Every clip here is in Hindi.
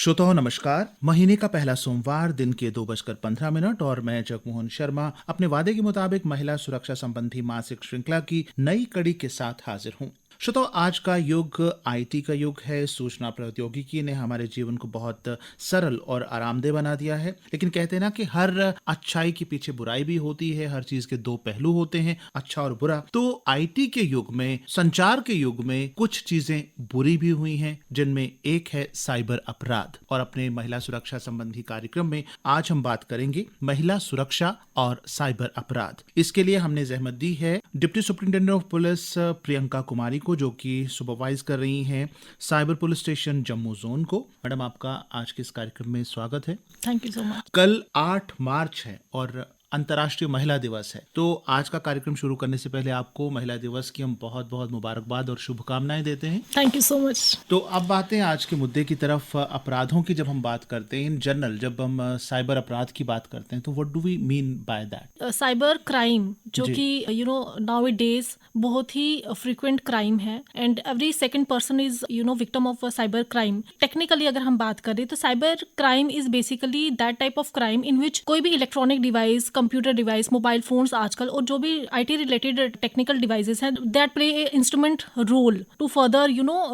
श्रोताओं नमस्कार। महीने का पहला सोमवार दिन के 2:15 और मैं जगमोहन शर्मा अपने वादे के मुताबिक महिला सुरक्षा संबंधी मासिक श्रृंखला की नई कड़ी के साथ हाजिर हूँ। श्रोताओं, आज का युग आईटी का युग है। सूचना प्रौद्योगिकी ने हमारे जीवन को बहुत सरल और आरामदेह बना दिया है, लेकिन कहते हैं ना कि हर अच्छाई के पीछे बुराई भी होती है, हर चीज के दो पहलू होते हैं, अच्छा और बुरा। तो आईटी के युग में, संचार के युग में कुछ चीजें बुरी भी हुई हैं, जिनमें एक है साइबर अपराध। और अपने महिला सुरक्षा संबंधी कार्यक्रम में आज हम बात करेंगे महिला सुरक्षा और साइबर अपराध। इसके लिए हमने जहमत दी है deputy superintendent of police Priyanka Kumari को, जो कि सुपरवाइज कर रही हैं cyber police station Jammu zone को। मैडम, आपका आज के इस कार्यक्रम में स्वागत है। Thank you so much. कल 8 मार्च है और अंतर्राष्ट्रीय महिला दिवस है। तो आज का कार्यक्रम शुरू करने से पहले आपको महिला दिवस की हम बहुत बहुत मुबारकबाद और शुभकामनाएं देते हैं। Thank you so much. तो अब बातें आज के मुद्दे की तरफ। अपराधों की जब हम बात करते हैं इन जनरल, जब हम साइबर अपराध की बात करते हैं, तो what do we mean by that? Cyber crime जो कि नाउ डेज बहुत ही फ्रीक्वेंट क्राइम है and every second person is victim of cyber crime. Technically अगर हम बात करें तो cyber crime is basically that type of crime in which कोई भी electronic device, computer device, mobile phones आजकल और जो भी आईटी रिलेटेड टेक्निकल डिवाइसेस हैं, that play a instrument role to further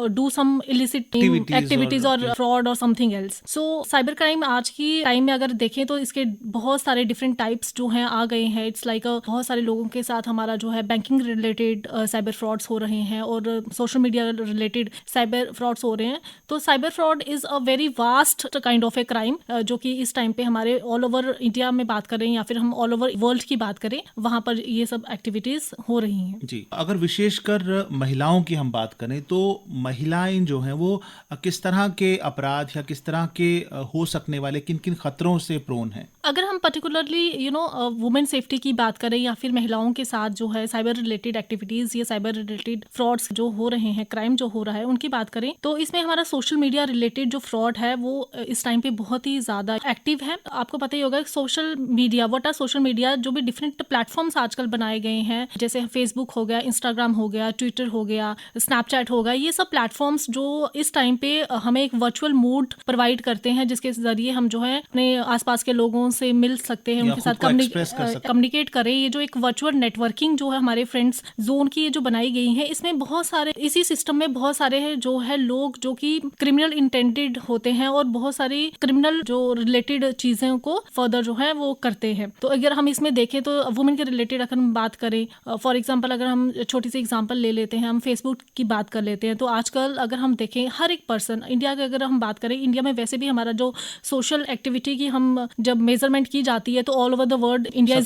do some illicit activities और फ्रॉड और समथिंग एल्स। सो साइबर क्राइम आज की टाइम में अगर देखें तो इसके बहुत सारे डिफरेंट टाइप्स जो हैं आ गए हैं। इट्स लाइक बहुत सारे लोगों के साथ हमारा जो है बैंकिंग रिलेटेड साइबर फ्रॉड्स हो रहे हैं और social media related cyber frauds हो रहे हैं। तो cyber fraud is a very vast kind of a crime जो कि इस टाइम पे हमारे ऑल ओवर इंडिया में बात करें या फिर हम ऑल ओवर वर्ल्ड की बात करें, वहां पर ये सब एक्टिविटीज हो रही हैं। जी, अगर विशेषकर महिलाओं की हम बात करें तो महिलाएं जो हैं वो किस तरह के अपराध या किस तरह के हो सकने वाले किन किन खतरों से प्रोन हैं? अगर हम पर्टिकुलरली वुमेन सेफ्टी की बात करें या फिर महिलाओं के साथ जो है साइबर रिलेटेड एक्टिविटीज या साइबर रिलेटेड फ्रॉड्स जो हो रहे हैं, क्राइम जो हो रहा है, उनकी बात करें तो इसमें हमारा सोशल मीडिया रिलेटेड जो फ्रॉड है वो इस टाइम पे बहुत ही ज्यादा एक्टिव है। आपको पता ही होगा social media, what are social media, जो भी डिफरेंट प्लेटफॉर्म्स आजकल बनाए गए हैं, जैसे फेसबुक हो गया, इंस्टाग्राम हो गया, ट्विटर हो गया, स्नैपचैट हो गया, ये सब प्लेटफॉर्म्स जो इस टाइम पे हमें एक वर्चुअल मूड प्रोवाइड करते हैं, जिसके जरिए हम जो है अपने आसपास के लोगों से मिल सकते हैं, उनके साथ कम्युनिकेट करें। ये जो एक वर्चुअल नेटवर्किंग जो है हमारे फ्रेंड्स जोन की जो बनाई गई है, इसमें बहुत सारे, इसी सिस्टम में बहुत सारे जो है लोग जो कि क्रिमिनल इंटेंडेड होते हैं और बहुत सारी क्रिमिनल जो रिलेटेड चीजें को फर्दर जो है वो करते हैं। तो अगर हम इसमें देखें तो वुमेन के रिलेटेड अगर हम बात करें, फॉर एग्जांपल अगर हम छोटी सी एग्जांपल ले लेते हैं, हम फेसबुक की बात कर लेते हैं, तो आजकल अगर हम देखें हर एक पर्सन, इंडिया की अगर हम बात करें, इंडिया में वैसे भी हमारा जो सोशल एक्टिविटी की हम जब मेजरमेंट की जाती है तो all over the world India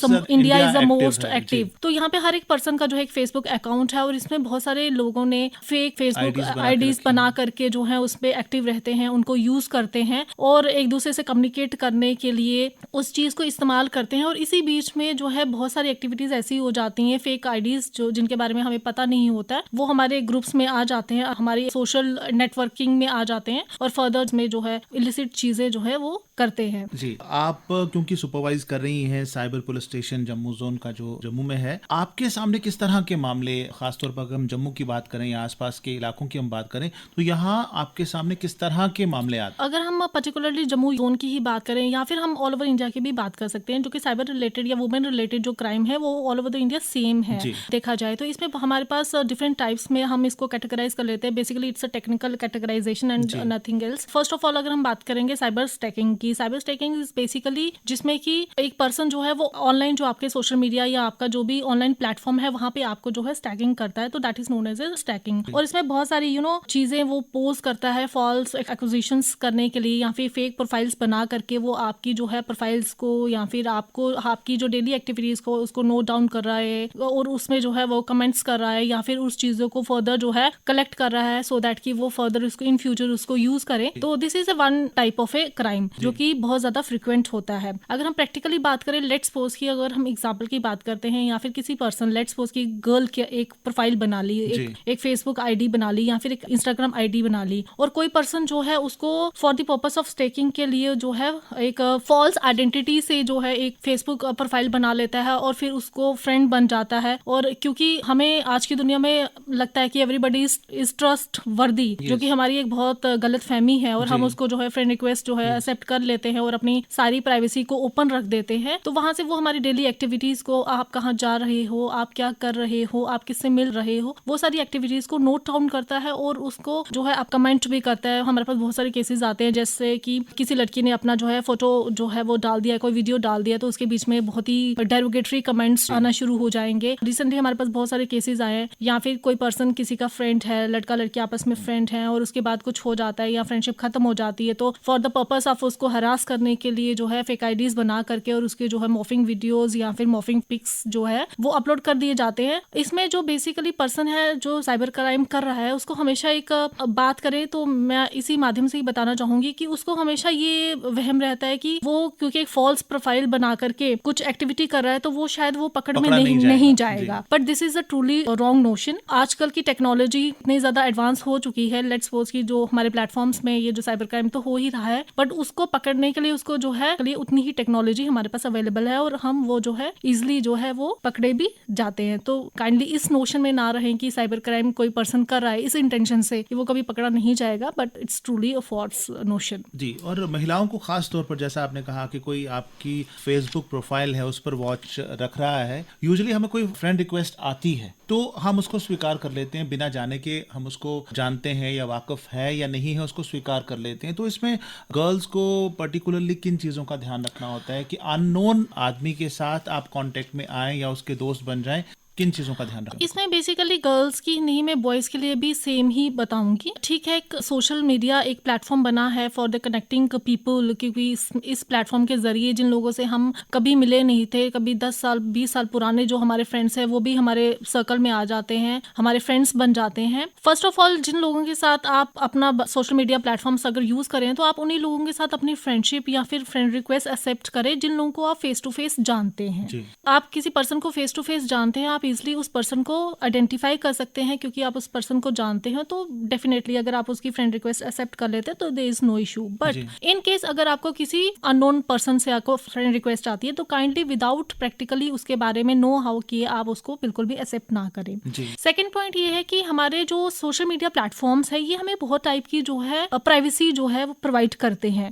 is the most active. तो यहाँ पे हर एक पर्सन का जो है एक फेसबुक अकाउंट है और इसमें बहुत सारे लोगों ने फेक फेसबुक आईडीज बना करके जो है उस पे एक्टिव रहते हैं, उनको यूज करते हैं और एक दूसरे से कम्युनिकेट करने के लिए उस चीज को इस्तेमाल करते हैं। और इसी बीच में जो है बहुत सारी एक्टिविटीज ऐसी हो जाती हैं, फेक आईडीज जो जिनके बारे में हमें पता नहीं होता है, वो हमारे ग्रुप्स में आ जाते हैं, हमारी सोशल नेटवर्किंग में आ जाते हैं और फर्दर में जो है इलिसिट चीजें जो है वो करते हैं। जी, आप क्योंकि सुपरवाइज कर रही हैं cyber police station Jammu zone का जो जम्मू में है, आपके सामने किस तरह के मामले, खासतौर पर अगर हम जम्मू की बात करें या आसपास के इलाकों की हम बात करें, तो यहाँ आपके सामने किस तरह के मामले आते हैं? अगर हम पर्टिकुलरली जम्मू जोन की ही बात करें या फिर हम ऑल ओवर इंडिया की भी बात कर सकते हैं, जो कि साइबर रिलेटेड या वुमेन रिलेटेड जो क्राइम है वो all over the India same है देखा जाए तो। इसमें हमारे पास डिफरेंट टाइप्स में हम इसको कैटेगराइज कर लेते हैं। Basically it's a technical categorisation and nothing else. First of all अगर हम बात करेंगे साइबर स्टैकिंग की, साइबर स्टैकिंग इज बेसिकली जिसमें कि एक पर्सन जो है वो ऑनलाइन जो आपके सोशल मीडिया या आपका जो भी ऑनलाइन प्लेटफॉर्म है वहां पे आपको जो है स्टैकिंग करता है, तो that is known as a stacking. और इसमें बहुत सारी चीजें वो पोस्ट करता है फॉल्स एक्विजिशंस करने के लिए या फिर फेक प्रोफाइल्स बना करके वो आपकी जो है प्रोफाइल्स को या फिर आपको आपकी जो डेली एक्टिविटीज को उसको नोट डाउन कर रहा है और उसमें जो है वो कमेंट्स कर रहा है या फिर उस चीजों को फर्दर जो है कलेक्ट कर रहा है सो दैट कि वो फर्दर उसको इन फ्यूचर उसको यूज करे। तो this is one type of a crime जो कि बहुत ज्यादा फ्रिक्वेंट होता है। अगर हम प्रैक्टिकली बात करें, लेट्स सपोज की अगर हम एग्जांपल की बात करते हैं या फिर किसी पर्सन, लेट्स सपोज की गर्ल की एक प्रोफाइल बना ली, एक फेसबुक आईडी बना ली या फिर एक इंस्टाग्राम आईडी बना ली और कोई पर्सन जो है उसको for the purpose of staking के लिए जो है एक फॉल्स आइडेंटिटी से जो है एक फेसबुक फेसबुक प्रोफाइल बना लेता है और फिर उसको फ्रेंड बन जाता है। और क्योंकि हमें आज की दुनिया में लगता है कि एवरीबडी इज ट्रस्ट वर्दी, जो कि हमारी एक बहुत गलत फहमी है, और हम उसको जो है फ्रेंड रिक्वेस्ट जो है एक्सेप्ट कर लेते हैं और अपनी सारी प्राइवेसी को ओपन रख देते हैं। तो वहां से वो हमारी डेली एक्टिविटीज को, आप कहाँ जा रहे हो, आप क्या कर रहे हो, आप किससे मिल रहे हो, वो सारी एक्टिविटीज को नोट डाउन करता है और उसको जो है आप कमेंट भी करता है। हमारे पास बहुत सारे केसेस आते हैं, जैसे कि किसी लड़की ने अपना जो है फोटो जो है वो डाल दिया, कोई वीडियो डाल दिया, तो उसके बीच में बहुत ही डेरोगेटरी कमेंट्स आना शुरू हो जाएंगे। रिसेंटली हमारे पास बहुत सारे केसेस आए हैं, या फिर कोई पर्सन किसी का फ्रेंड है, लड़का लड़की आपस में फ्रेंड है, और उसके बाद कुछ हो जाता है या फ्रेंडशिप खत्म हो जाती है, तो फॉर द पर्पस ऑफ उसको हरास करने के लिए जो है फेक आईडीज बना करके और उसके जो है मॉर्फिंग वीडियोस या फिर मॉर्फिंग पिक्स जो है वो अपलोड कर दिए जाते हैं। इसमें जो बेसिकली पर्सन है जो साइबर क्राइम कर रहा है, उसको हमेशा एक बात करें तो मैं इसी माध्यम से ही बताना चाहूंगी कि उसको हमेशा ये वहम रहता है कि वो क्योंकि एक फॉल्स प्रोफाइल बना करके कुछ एक्टिविटी कर रहा है तो वो शायद वो पकड़ में नहीं जाएगा। But this is a truly wrong notion. आजकल की टेक्नोलॉजी इतनी ज्यादा एडवांस हो चुकी है, लेट्स सपोज कि जो हमारे प्लेटफॉर्म्स में ये जो साइबर क्राइम तो हो ही रहा है, बट उसको पकड़ने के लिए उसको जो है उतनी ही टेक्नोलॉजी हमारे पास अवेलेबल है और हम वो जो है इजिली जो है वो पकड़े भी जाते हैं। तो काइंडली इस नोशन में ना रहें कि साइबर क्राइम कोई पर्सन कर रहा है इस इंटेंशन से कि वो कभी पकड़ा नहीं जाएगा, but it's truly a false notion. जी, और महिलाओं को खास तौर पर जैसा आपने कहा कि कोई आपकी फेसबुक प्रोफाइल है उस पर वॉच रख रहा है, यूजुअली हमें कोई फ्रेंड रिक्वेस्ट आती है तो हम उसको स्वीकार कर लेते हैं बिना जाने के, हम उसको जानते हैं या वाकिफ है या नहीं है उसको स्वीकार कर लेते हैं। तो इसमें गर्ल्स को पर्टिकुलरली किन चीज़ों का ध्यान रखना होता है कि अननोन आदमी के साथ आप कांटेक्ट में आए या उसके दोस्त बन जाएं, किन चीजों का ध्यान रखना? इसमें बेसिकली गर्ल्स की नहीं, मैं बॉयज के लिए भी सेम ही बताऊंगी। ठीक है, सोशल मीडिया एक प्लेटफॉर्म बना है फॉर द कनेक्टिंग पीपल, क्योंकि इस प्लेटफॉर्म के जरिए जिन लोगों से हम कभी मिले नहीं थे, कभी 10 साल 20 साल पुराने जो हमारे फ्रेंड्स हैं वो भी हमारे सर्कल में आ जाते हैं, हमारे फ्रेंड्स बन जाते हैं। फर्स्ट ऑफ ऑल जिन लोगों के साथ आप अपना सोशल मीडिया प्लेटफॉर्म्स अगर यूज करें तो आप उन्हीं लोगों के साथ अपनी फ्रेंडशिप या फिर फ्रेंड रिक्वेस्ट एक्सेप्ट करें जिन लोगों को आप फेस टू फेस जानते हैं। आप किसी पर्सन को फेस टू फेस जानते हैं, आप इजिली उस पर्सन को आइडेंटिफाई कर सकते हैं क्योंकि आप उस पर्सन को जानते हैं। तो डेफिनेटली अगर आप उसकी फ्रेंड रिक्वेस्ट एक्सेप्ट कर लेते हैं तो there is no issue. But in case अगर आपको किसी अननोन पर्सन से आपको फ्रेंड रिक्वेस्ट आती है तो काइंडली विदाउट प्रैक्टिकली उसके बारे में नो हाउ किए आप उसको बिल्कुल भी एक्सेप्ट ना करें। सेकेंड पॉइंट ये है कि हमारे जो सोशल मीडिया प्लेटफॉर्म्स है ये हमें बहुत टाइप की जो है प्राइवेसी जो है वो प्रोवाइड करते हैं।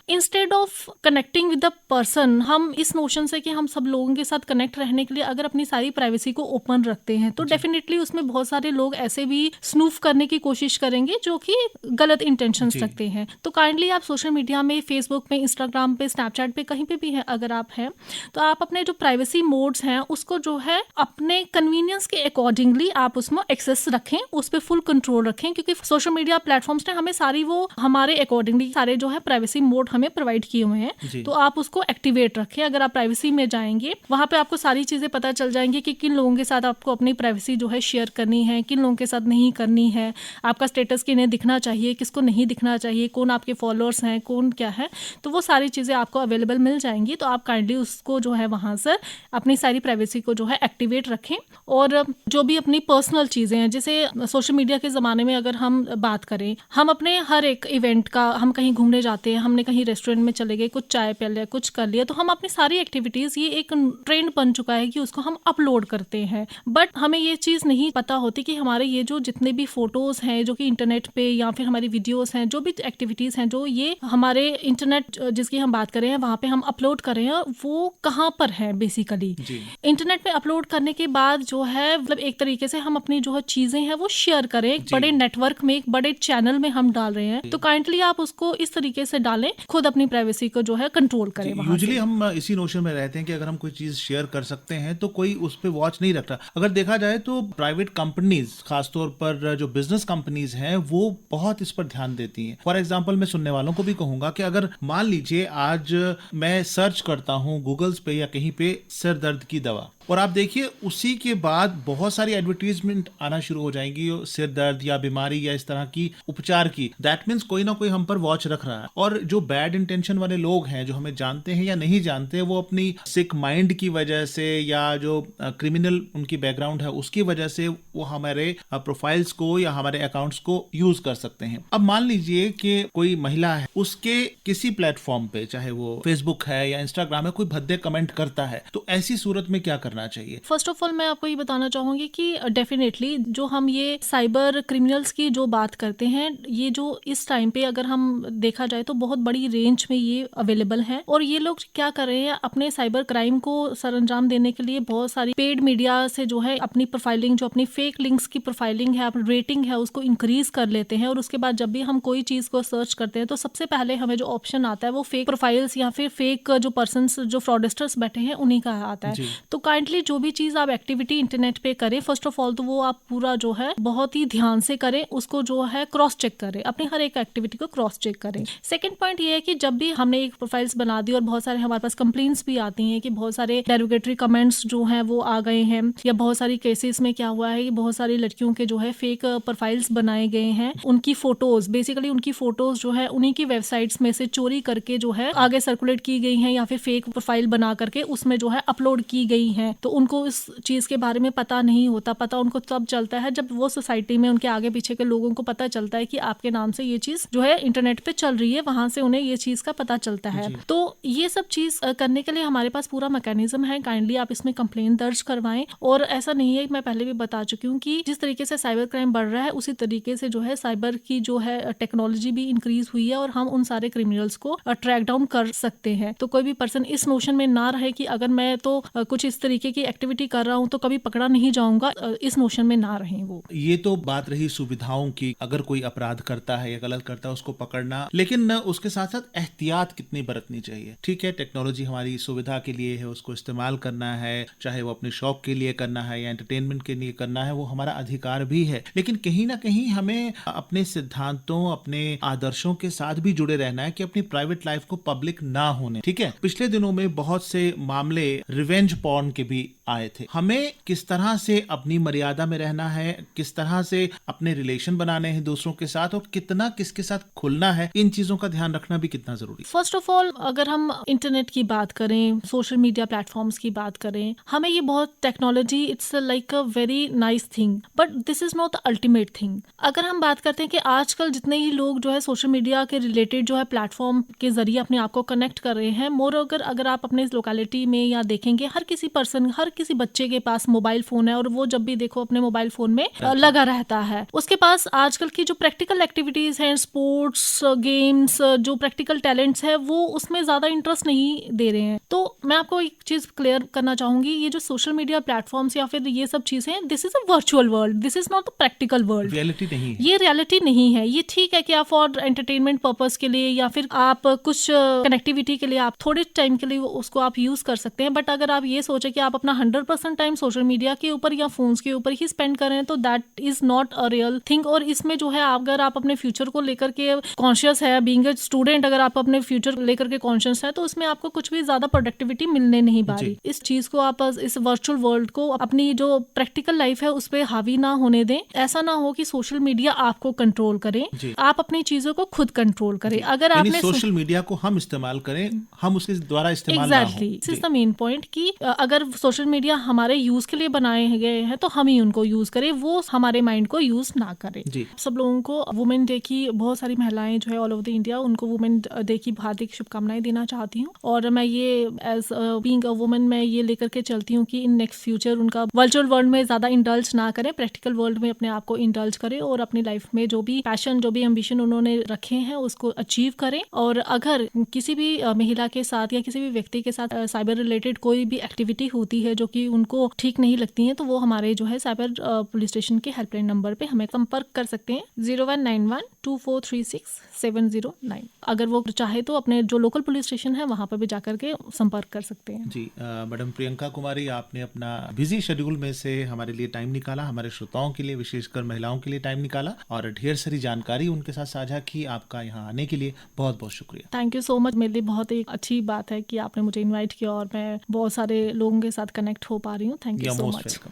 Instead of connecting with the person, हम इस नोशन से कि हम सब लोगों के साथ कनेक्ट रहने के लिए अगर अपनी सारी प्राइवेसी को ओपन रखते हैं तो डेफिनेटली उसमें बहुत सारे लोग ऐसे भी स्नूफ करने की कोशिश करेंगे जो कि गलत इंटेंशंस रखते हैं। तो काइंडली आप सोशल मीडिया में, फेसबुक पे, इंस्टाग्राम पे, स्नैपचैट पे, कहीं पे भी है अगर आप हैं तो आप अपने जो प्राइवेसी मोड्स हैं उसको जो है अपने कन्वीनियंस के अकॉर्डिंगली आप उसमें एक्सेस रखें, उस पर फुल कंट्रोल रखें, क्योंकि सोशल मीडिया प्लेटफॉर्म्स ने हमें सारी वो हमारे अकॉर्डिंगली सारे जो है प्राइवेसी मोड हमें प्रोवाइड किए हुए हैं। तो आप उसको एक्टिवेट रखें। अगर आप प्राइवेसी में जाएंगे वहां पे आपको सारी चीजें पता चल जाएंगी कि किन लोगों के साथ आपको अपनी प्राइवेसी जो है शेयर करनी है, किन लोगों के साथ नहीं करनी है, आपका स्टेटस किन्हें दिखना चाहिए, किसको नहीं दिखना चाहिए, कौन आपके फॉलोअर्स हैं, कौन क्या है, तो वो सारी चीज़ें आपको अवेलेबल मिल जाएंगी। तो आप काइंडली उसको जो है वहाँ से अपनी सारी प्राइवेसी को जो है एक्टिवेट रखें। और जो भी अपनी पर्सनल चीज़ें हैं, जैसे सोशल मीडिया के ज़माने में अगर हम बात करें, हम अपने हर एक इवेंट का, हम कहीं घूमने जाते हैं, हमने कहीं रेस्टोरेंट में चले गए, कुछ चाय पी लिया, कुछ कर लिया, तो हम अपनी सारी एक्टिविटीज़, ये एक ट्रेंड बन चुका है कि उसको हम अपलोड करते हैं। बट हमें ये चीज़ नहीं पता होती कि हमारे ये जो जितने भी फोटोज़ हैं जो कि इंटरनेट पे या फिर हमारी वीडियोस हैं, जो भी एक्टिविटीज़ हैं जो ये हमारे इंटरनेट जिसकी हम बात कर रहे हैं वहाँ पे हम अपलोड कर रहे हैं, वो कहाँ पर है बेसिकली। इंटरनेट पे अपलोड करने के बाद जो है मतलब एक तरीके से हम अपनी जो है चीज़ें हैं वो शेयर करें, एक बड़े नेटवर्क में, एक बड़े चैनल में हम डाल रहे हैं, तो काइंडली आप उसको इस तरीके से डालें, खुद अपनी प्राइवेसी को जो है कंट्रोल करें। यूजुअली हम इसी नोशन में रहते हैं कि अगर हम कोई चीज़ शेयर कर सकते हैं तो कोई उस पर वॉच नहीं रखता। अगर देखा जाए तो प्राइवेट कंपनीज, खासतौर पर जो बिजनेस कंपनीज हैं, वो बहुत इस पर ध्यान देती हैं। फॉर एग्जांपल मैं सुनने वालों को भी कहूंगा कि अगर मान लीजिए आज मैं सर्च करता हूं गूगल्स पे या कहीं पे सिर दर्द की दवा, और आप देखिए उसी के बाद बहुत सारी एडवर्टीजमेंट आना शुरू हो जाएंगी सिर दर्द या बीमारी या इस तरह की उपचार की। दैट मीन्स कोई ना कोई हम पर वॉच रख रहा है। और जो बैड इंटेंशन वाले लोग हैं, जो हमें जानते हैं या नहीं जानते, वो अपनी सिक माइंड की वजह से या जो क्रिमिनल उनकी बैकग्राउंड है उसकी वजह से वो हमारे प्रोफाइल्स को या हमारे अकाउंट्स को यूज कर सकते हैं। अब मान लीजिए कि कोई महिला है, उसके किसी प्लेटफॉर्म पे, चाहे वो फेसबुक है या इंस्टाग्राम है, कोई भद्दे कमेंट करता है, तो ऐसी सूरत में क्या करना चाहिए? फर्स्ट ऑफ ऑल मैं आपको ये बताना चाहूंगी कि डेफिनेटली जो हम ये साइबर क्रिमिनल्स की जो बात करते हैं, ये जो इस टाइम पे अगर हम देखा जाए तो बहुत बड़ी रेंज में ये अवेलेबल है। और ये लोग क्या कर रहे हैं, अपने साइबर क्राइम को सरअंजाम देने के लिए बहुत सारी पेड मीडिया से जो है अपनी प्रोफाइलिंग, जो अपनी फेक लिंक्स की प्रोफाइलिंग है, रेटिंग है, उसको इंक्रीज कर लेते हैं। और उसके बाद जब भी हम कोई चीज को सर्च करते हैं तो सबसे पहले हमें जो ऑप्शन आता है वो फेक प्रोफाइल्स या फिर फेक जो पर्सन्स, जो फ्रॉडस्टर्स बैठे हैं, उन्हीं का आता है। तो काइंडली जो भी चीज आप एक्टिविटी इंटरनेट पे करें, फर्स्ट ऑफ ऑल तो वो आप पूरा जो है बहुत ही ध्यान से करें, उसको जो है क्रॉस चेक करें, अपनी हर एक एक्टिविटी को क्रॉस चेक करें। सेकंड पॉइंट ये है कि जब भी हमने एक प्रोफाइल्स बना दी और बहुत सारे हमारे पास कंप्लेंट्स भी आती हैं कि बहुत सारे डेरोगेटरी कमेंट्स जो हैं वो आ गए हैं, या बहुत सारी केसेस में क्या हुआ है कि बहुत सारी लड़कियों के जो है फेक प्रोफाइल्स बनाए गए हैं, उनकी फोटोज, बेसिकली उनकी फोटोज जो है उन्हीं की वेबसाइट्स में से चोरी करके जो है आगे सर्कुलेट की गई हैं, या फिर फेक प्रोफाइल बना करके उसमें जो है अपलोड की गई हैं। तो उनको इस चीज के बारे में पता नहीं होता। पता उनको तब चलता है जब वो सोसाइटी में उनके आगे पीछे के लोगों को पता चलता है कि आपके नाम से ये चीज जो है इंटरनेट पे चल रही है, वहां से उन्हें ये चीज का पता चलता है। तो ये सब चीज करने के लिए हमारे पास पूरा मैकेनिज्म है। काइंडली आप इसमें कंप्लेन दर्ज करवाएं। और ऐसा नहीं है, मैं पहले भी बता चुकी हूँ कि जिस तरीके से साइबर क्राइम बढ़ रहा है उसी तरीके से जो है साइबर की जो है टेक्नोलॉजी भी इंक्रीज हुई है और हम उन सारे क्रिमिनल्स को ट्रैक डाउन कर सकते हैं। तो कोई भी पर्सन इस नोशन में ना रहे कि अगर मैं तो कुछ इस तरीके की एक्टिविटी कर रहा हूँ तो कभी पकड़ा नहीं जाऊंगा, इस नोशन में ना रहें वो। ये तो बात रही सुविधाओं की, अगर कोई अपराध करता है या गलत करता है उसको पकड़ना, लेकिन उसके साथ साथ एहतियात कितनी बरतनी चाहिए? ठीक है, टेक्नोलॉजी हमारी सुविधा के लिए है, उसको इस्तेमाल करना है, चाहे वो अपने शौक के लिए करना है या एंटरटेनमेंट के लिए करना है, वो हमारा अधिकार भी है। लेकिन कहीं ना कहीं हमें अपने सिद्धांतों, अपने आदर्शों के साथ भी जुड़े रहना है कि अपनी प्राइवेट लाइफ को पब्लिक ना होने। ठीक है, पिछले दिनों में बहुत से मामले रिवेंज पॉर्न के भी आए थे। हमें किस तरह से अपनी मर्यादा में रहना है, किस तरह से अपने रिलेशन बनाने हैं दूसरों के साथ, और कितना किसके साथ खुलना है, इन चीजों का ध्यान रखना भी कितना जरूरी है। फर्स्ट ऑफ ऑल अगर हम इंटरनेट की बात करें, सोशल मीडिया प्लेटफॉर्म्स की बात करें, हमें ये बहुत technology it's like a very nice thing, but this is not the ultimate thing. अगर हम बात करते हैं कि आजकल जितने ही लोग जो है सोशल मीडिया के रिलेटेड जो है प्लेटफॉर्म के जरिए अपने आप को कनेक्ट कर रहे हैं, मोर अगर आप अपने लोकेलिटी में या देखेंगे, हर किसी पर्सन, हर किसी बच्चे के पास मोबाइल फोन है और वो जब भी देखो अपने मोबाइल फोन में लगा रहता है। उसके पास आजकल की जो प्रैक्टिकल एक्टिविटीज हैं, स्पोर्ट्स, गेम्स, जो प्रैक्टिकल टैलेंट्स है, वो उसमें ज्यादा इंटरेस्ट नहीं दे रहे हैं। तो मैं आपको एक चीज क्लियर करना चाहूंगी, ये जो सोशल मीडिया प्लेटफॉर्म्स या फिर ये सब चीजें, this is a virtual world, this is not a practical world. Reality नहीं है, ये रियलिटी नहीं है। ये ठीक है कि आप फॉर एंटरटेनमेंट पर्पस के लिए या फिर आप कुछ कनेक्टिविटी के लिए आप थोड़े टाइम के लिए उसको आप यूज कर सकते हैं, बट अगर आप ये सोचे कि आप अपना 100% टाइम सोशल मीडिया के ऊपर या फोन्स के ऊपर ही स्पेंड कर रहे हैं, तो that is not a real thing. और इसमें जो है अगर आप अपने फ्यूचर को लेकर के कॉन्शियस है, बीइंग अ स्टूडेंट, अगर आप अपने फ्यूचर लेकर के कॉन्शियस है, तो उसमें आपको कुछ भी ज्यादा प्रोडक्टिविटी मिलने नहीं वाली। इस चीज को आप, इस वर्चुअल वर्ल्ड को अपनी जो प्रैक्टिकल लाइफ है उस पर हावी ना होने दें। ऐसा ना हो कि सोशल मीडिया आपको कंट्रोल करे, आप अपनी चीजों को खुद कंट्रोल करें। अगर आपने सोशल मीडिया को हम इस्तेमाल करें, हम उसके द्वारा इस्तेमाल exactly, this is the main point कि अगर सोशल मीडिया हमारे यूज के लिए बनाए गए हैं तो हम ही उनको यूज करें, वो हमारे माइंड को यूज ना करें। सब लोगों को वुमेन डे की, बहुत सारी महिलाएं जो है ऑल ओवर द इंडिया, उनको वुमेन डे की हार्दिक शुभकामनाएं देना चाहती हूँ। और मैं ये एज बीइंग अ वुमेन मैं ये लेकर के चलती हूँ कि इन नेक्स्ट फ्यूचर उनका वर्चुअल वर्ल्ड में ज्यादा इंडल्ज ना करें, प्रैक्टिकल वर्ल्ड में अपने आप को इंडल्ज करें और अपनी लाइफ में जो भी पैशन, जो भी एम्बिशन उन्होंने रखे हैं उसको अचीव करें। और अगर किसी भी महिला के साथ या किसी भी व्यक्ति के साथ साइबर रिलेटेड कोई भी एक्टिविटी होती है जो कि उनको ठीक नहीं लगती है, तो वो हमारे जो है साइबर पुलिस स्टेशन के हेल्पलाइन नंबर पे हमें संपर्क कर सकते हैं, 01912436 709। अगर वो चाहे तो अपने जो लोकल पुलिस स्टेशन है वहां पर भी जाकर के संपर्क कर सकते हैं। जी मैडम प्रियंका कुमारी, आपने अपना बिजी शेड्यूल में से हमारे लिए टाइम निकाला, हमारे श्रोताओं के लिए, विशेषकर महिलाओं के लिए टाइम निकाला और ढेर सारी जानकारी उनके साथ साझा की। आपका यहाँ आने के लिए बहुत बहुत शुक्रिया। Thank you so much. मेरे लिए बहुत एक अच्छी बात है कि आपने मुझे इन्वाइट किया और मैं बहुत सारे लोगों के साथ कनेक्ट हो पा रही हूँ। Thank you You're so most much. welcome.